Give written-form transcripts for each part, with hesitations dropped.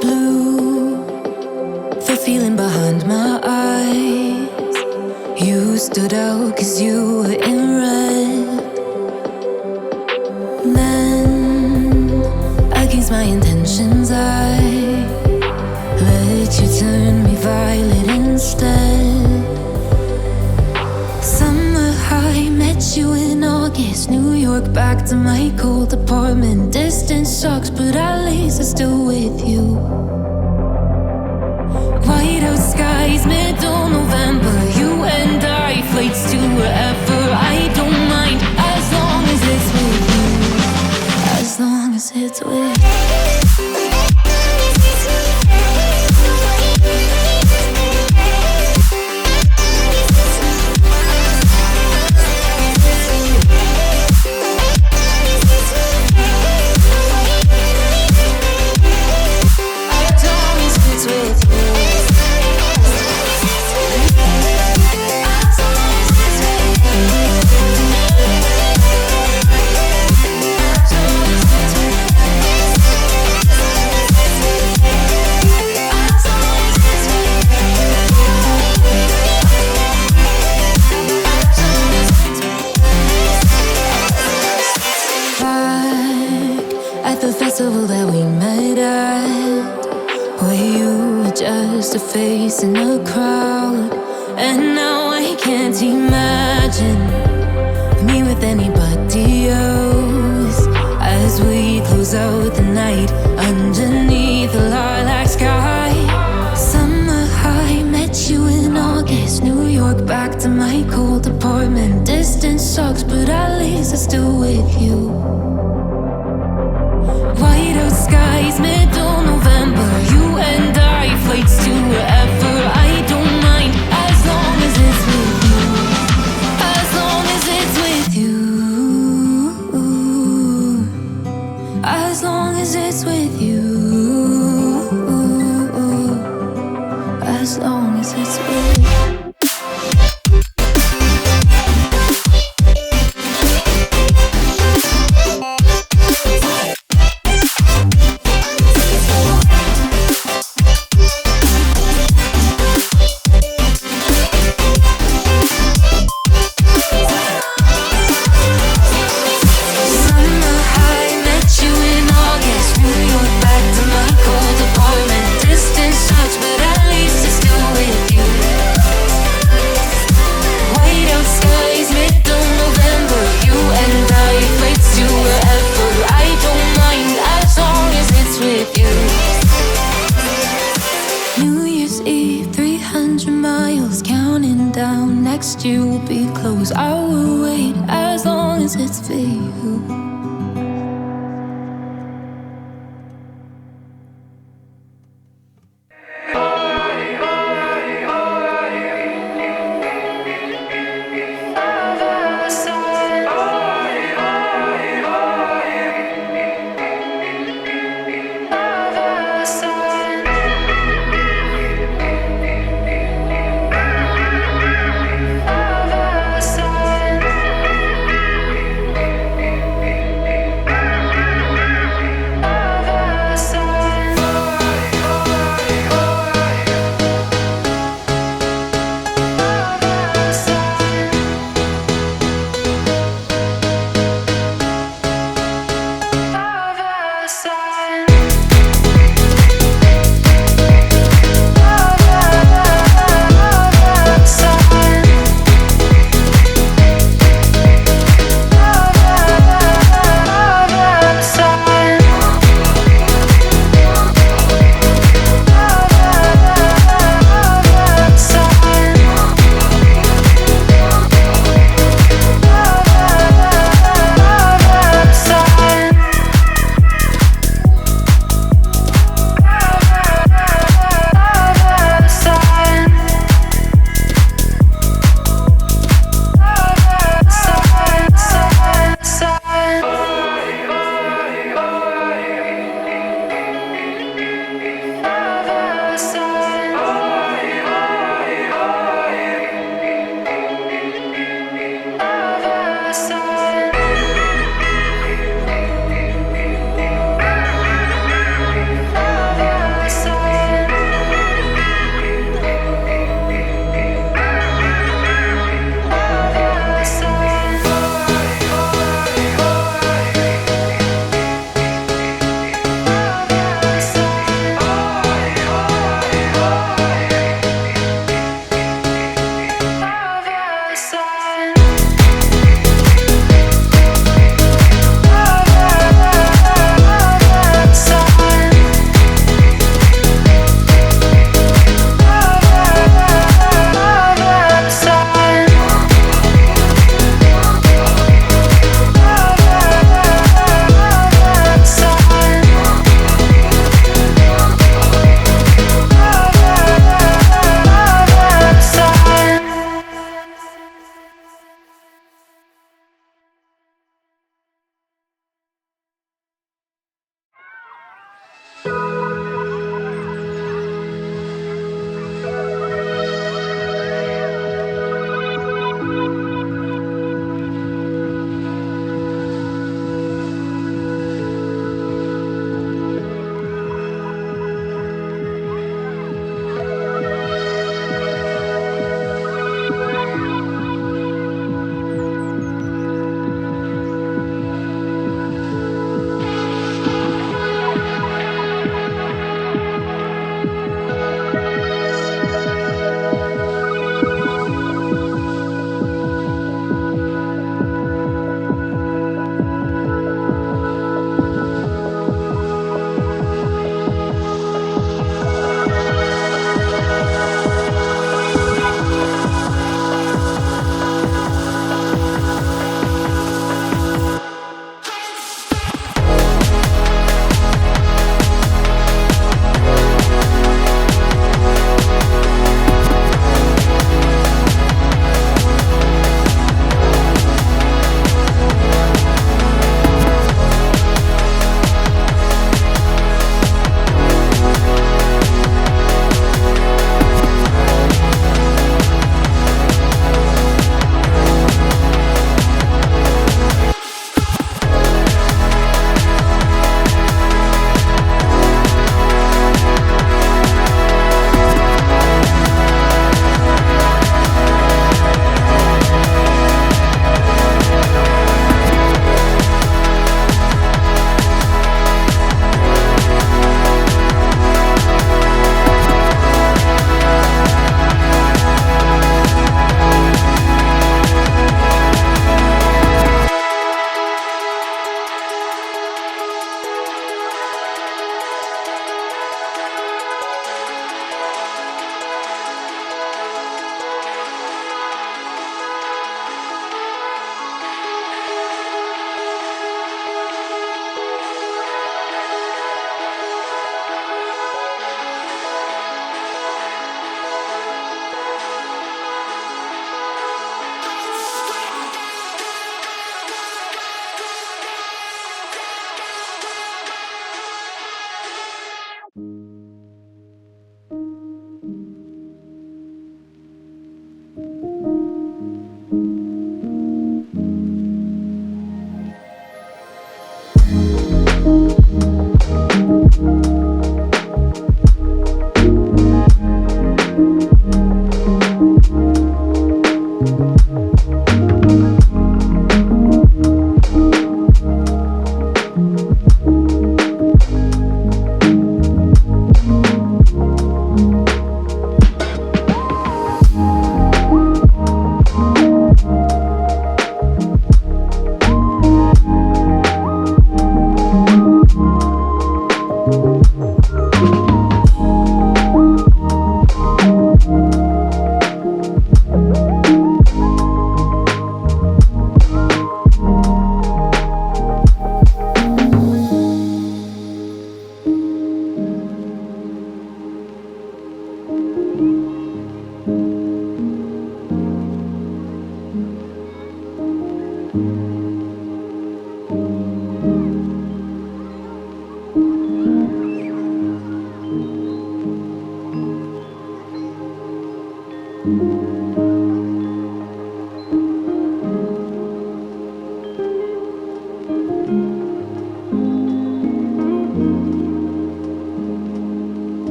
Blue, the feeling behind my eyes. You stood out 'cause you were in red. Then, against my intentions, I let you turn me violet instead. Summer high, met you in August. New York, back to my cold apartment. Distance sucks, but at least I'm still with you. White out skies, middle November. You and I, flights to wherever. I don't mind, as long as it's with you. As long as it's with you. Festival that we met at, where you were just a face in a crowd. And now I can't imagine me with anybody else, as we close out the night underneath the lilac sky. Summer high, met you in August. New York, back to my cold apartment. Distance sucks, but at least I'm still with you. White out skies, middle November. You and I, flights to wherever. I don't mind, as long as it's with you. As long as it's with you. As long as it's with you. As long as it's with you. Next year will be close. I will wait as long as it's for you.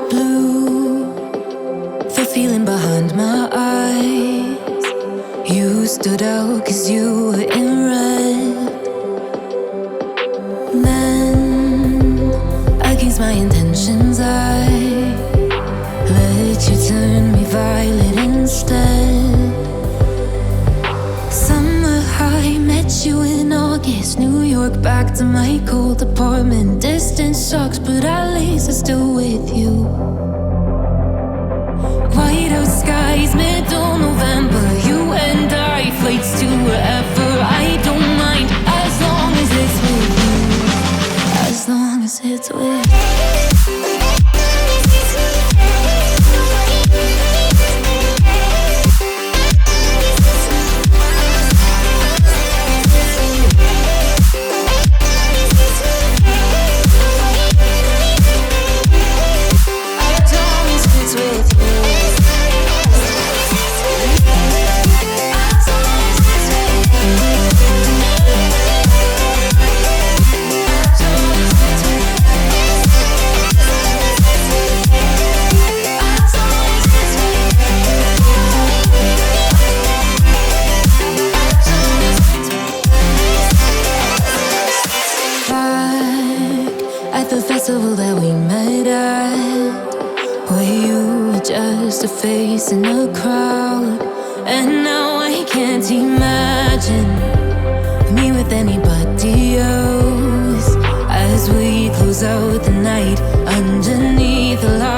Blue, the feeling behind my eyes. You stood out 'cause you were in red. Then, against my intentions, I let you turn me violet instead. Summer high, met you in August. New York, back to my cold apartment. Distance sucks, but at least I'm still with you. White out skies, middle November. You and I, flights to wherever. I don't mind, as long as it's with you. As long as it's with you. where you were just a face in a crowd. And now I can't imagine me with anybody else as we close out the night underneath the light.